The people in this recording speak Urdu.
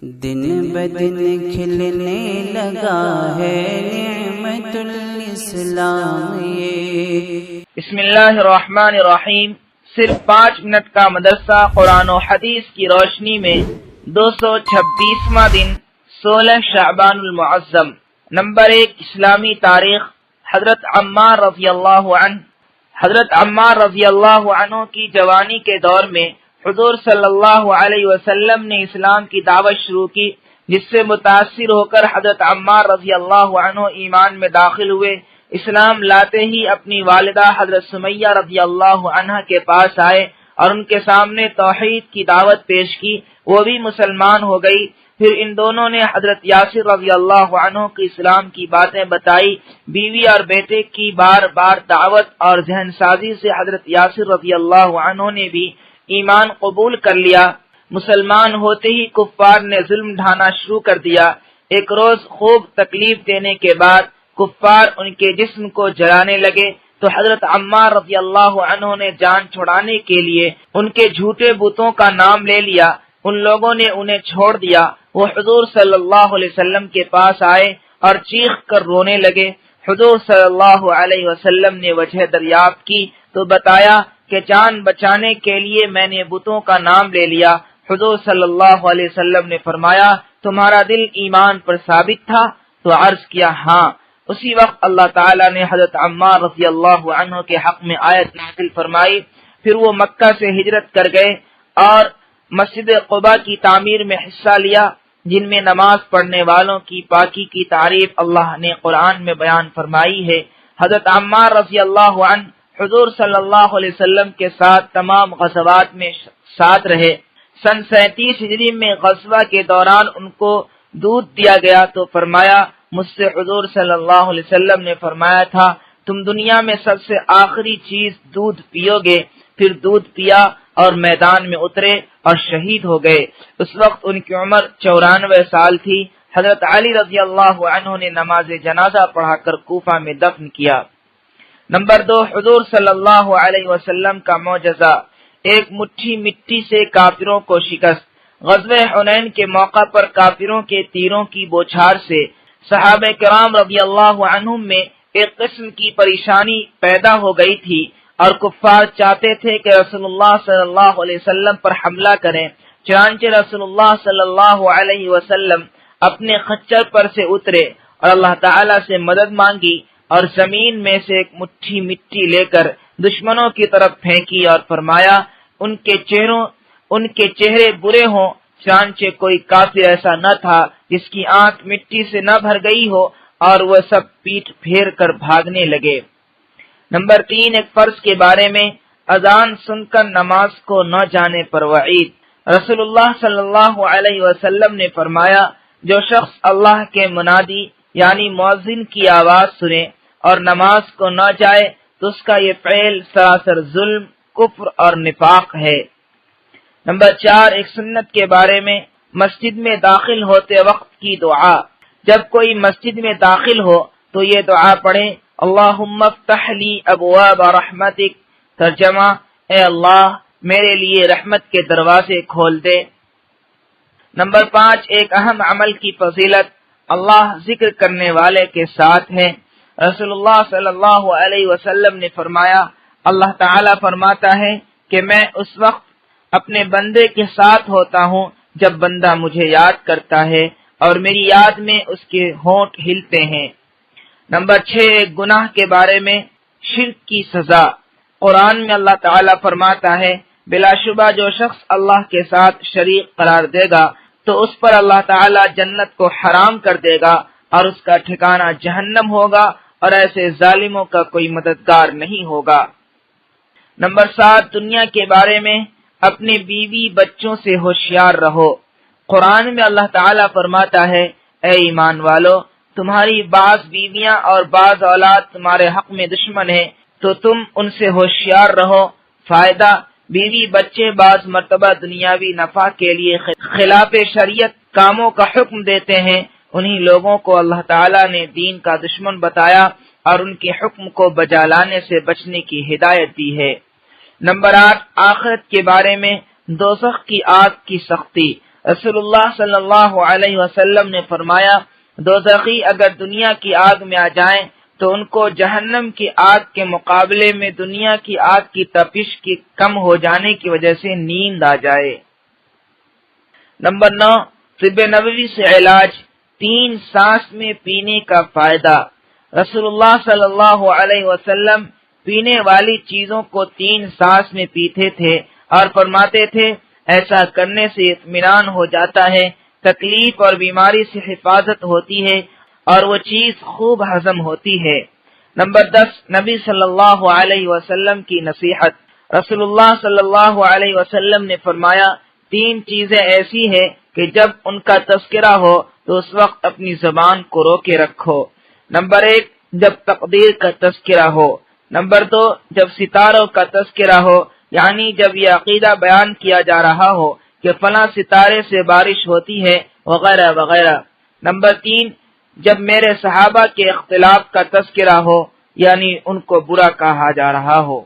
دن بدن کھلنے لگا ہے نعمت الاسلام یہ۔ بسم اللہ الرحمن الرحیم۔ صرف 5 منٹ کا مدرسہ قرآن و حدیث کی روشنی میں 226واں دن 16 شعبان المعظم۔ نمبر 1، اسلامی تاریخ۔ حضرت عمار رضی اللہ عنہ کی جوانی کے دور میں حضور صلی اللہ علیہ وسلم نے اسلام کی دعوت شروع کی، جس سے متاثر ہو کر حضرت عمار رضی اللہ عنہ ایمان میں داخل ہوئے۔ اسلام لاتے ہی اپنی والدہ حضرت سمیہ رضی اللہ عنہ کے پاس آئے اور ان کے سامنے توحید کی دعوت پیش کی، وہ بھی مسلمان ہو گئی۔ پھر ان دونوں نے حضرت یاسر رضی اللہ عنہ کی اسلام کی باتیں بتائی۔ بیوی اور بیٹے کی بار بار دعوت اور ذہن سازی سے حضرت یاسر رضی اللہ عنہ نے بھی ایمان قبول کر لیا۔ مسلمان ہوتے ہی کفار نے ظلم ڈھانا شروع کر دیا۔ ایک روز خوب تکلیف دینے کے بعد کفار ان کے جسم کو جلانے لگے تو حضرت عمار رضی اللہ عنہ نے جان چھڑانے کے لیے ان کے جھوٹے بتوں کا نام لے لیا۔ ان لوگوں نے انہیں چھوڑ دیا۔ وہ حضور صلی اللہ علیہ وسلم کے پاس آئے اور چیخ کر رونے لگے۔ حضور صلی اللہ علیہ وسلم نے وجہ دریافت کی تو بتایا کہ جان بچانے کے لیے میں نے بتوں کا نام لے لیا۔ حضور صلی اللہ علیہ وسلم نے فرمایا، تمہارا دل ایمان پر ثابت تھا؟ تو عرض کیا ہاں۔ اسی وقت اللہ تعالیٰ نے حضرت عمار رضی اللہ عنہ کے حق میں آیت نازل فرمائی۔ پھر وہ مکہ سے ہجرت کر گئے اور مسجد قباء کی تعمیر میں حصہ لیا، جن میں نماز پڑھنے والوں کی پاکی کی تعریف اللہ نے قرآن میں بیان فرمائی ہے۔ حضرت عمار رضی اللہ عنہ حضور صلی اللہ علیہ وسلم کے ساتھ تمام غزوات میں ساتھ رہے۔ سن 37 ہجری میں غزوہ کے دوران ان کو دودھ دیا گیا تو فرمایا، مجھ سے حضور صلی اللہ علیہ وسلم نے فرمایا تھا تم دنیا میں سب سے آخری چیز دودھ پیو گے۔ پھر دودھ پیا اور میدان میں اترے اور شہید ہو گئے۔ اس وقت ان کی عمر 94 سال تھی۔ حضرت علی رضی اللہ عنہ نے نماز جنازہ پڑھا کر کوفہ میں دفن کیا۔ نمبر 2، حضور صلی اللہ علیہ وسلم کا معجزہ۔ ایک مٹھی مٹی سے کافروں کو شکست۔ غزوہ حنین کے موقع پر کافروں کے تیروں کی بوچھار سے صحابہ کرام رضی اللہ عنہم میں ایک قسم کی پریشانی پیدا ہو گئی تھی اور کفار چاہتے تھے کہ رسول اللہ صلی اللہ علیہ وسلم پر حملہ کریں۔ چنانچہ رسول اللہ صلی اللہ علیہ وسلم اپنے خچر پر سے اترے اور اللہ تعالی سے مدد مانگی اور زمین میں سے ایک مٹھی مٹی لے کر دشمنوں کی طرف پھینکی اور فرمایا، ان کے چہرے برے ہوں۔ چنانچہ کوئی کافر ایسا نہ تھا جس کی آنکھ مٹی سے نہ بھر گئی ہو اور وہ سب پیٹ پھیر کر بھاگنے لگے۔ نمبر 3، ایک فرض کے بارے میں اذان سن کر نماز کو نہ جانے پر وعید۔ رسول اللہ صلی اللہ علیہ وسلم نے فرمایا، جو شخص اللہ کے منادی یعنی مؤذن کی آواز سنے اور نماز کو نہ جائے تو اس کا یہ فعل سراسر ظلم، کفر اور نفاق ہے۔ نمبر 4، ایک سنت کے بارے میں مسجد میں داخل ہوتے وقت کی دعا۔ جب کوئی مسجد میں داخل ہو تو یہ دعا پڑھیں، اللہم افتح لی ابواب رحمتک، ترجمہ، اے اللہ میرے لیے رحمت کے دروازے کھول دے۔ نمبر 5، ایک اہم عمل کی فضیلت۔ اللہ ذکر کرنے والے کے ساتھ ہے۔ رسول اللہ صلی اللہ علیہ وسلم نے فرمایا، اللہ تعالیٰ فرماتا ہے کہ میں اس وقت اپنے بندے کے ساتھ ہوتا ہوں جب بندہ مجھے یاد کرتا ہے اور میری یاد میں اس کے ہونٹ ہلتے ہیں۔ نمبر 6، ایک گناہ کے بارے میں شرک کی سزا۔ قرآن میں اللہ تعالیٰ فرماتا ہے، بلا شبہ جو شخص اللہ کے ساتھ شریک قرار دے گا تو اس پر اللہ تعالیٰ جنت کو حرام کر دے گا اور اس کا ٹھکانہ جہنم ہوگا اور ایسے ظالموں کا کوئی مددگار نہیں ہوگا۔ نمبر 7، دنیا کے بارے میں اپنے بیوی بچوں سے ہوشیار رہو۔ قرآن میں اللہ تعالیٰ فرماتا ہے، اے ایمان والو، تمہاری بعض بیویاں اور بعض اولاد تمہارے حق میں دشمن ہیں تو تم ان سے ہوشیار رہو۔ فائدہ، بیوی بچے بعض مرتبہ دنیاوی نفع کے لیے خلاف شریعت کاموں کا حکم دیتے ہیں۔ انہی لوگوں کو اللہ تعالیٰ نے دین کا دشمن بتایا اور ان کے حکم کو بجا لانے سے بچنے کی ہدایت دی ہے۔ نمبر 8، آخرت کے بارے میں دوزخ کی آگ کی سختی۔ رسول اللہ صلی اللہ علیہ وسلم نے فرمایا دوزخی اگر دنیا کی آگ میں آ جائیں تو ان کو جہنم کی آگ کے مقابلے میں دنیا کی آگ کی تپش کی کم ہو جانے کی وجہ سے نیند آ جائے۔ نمبر 9، طب نبوی سے علاج، 3 سانس میں پینے کا فائدہ۔ رسول اللہ صلی اللہ علیہ وسلم پینے والی چیزوں کو 3 سانس میں پیتے تھے اور فرماتے تھے ایسا کرنے سے اطمینان ہو جاتا ہے، تکلیف اور بیماری سے حفاظت ہوتی ہے اور وہ چیز خوب ہضم ہوتی ہے۔ نمبر 10، نبی صلی اللہ علیہ وسلم کی نصیحت۔ رسول اللہ صلی اللہ علیہ وسلم نے فرمایا 3 چیزیں ایسی ہیں کہ جب ان کا تذکرہ ہو تو اس وقت اپنی زبان کو روکے رکھو۔ نمبر 1، جب تقدیر کا تذکرہ ہو۔ نمبر 2، جب ستاروں کا تذکرہ ہو، یعنی جب یہ عقیدہ بیان کیا جا رہا ہو کہ فلاں ستارے سے بارش ہوتی ہے وغیرہ وغیرہ۔ نمبر 3، جب میرے صحابہ کے اختلاف کا تذکرہ ہو، یعنی ان کو برا کہا جا رہا ہو۔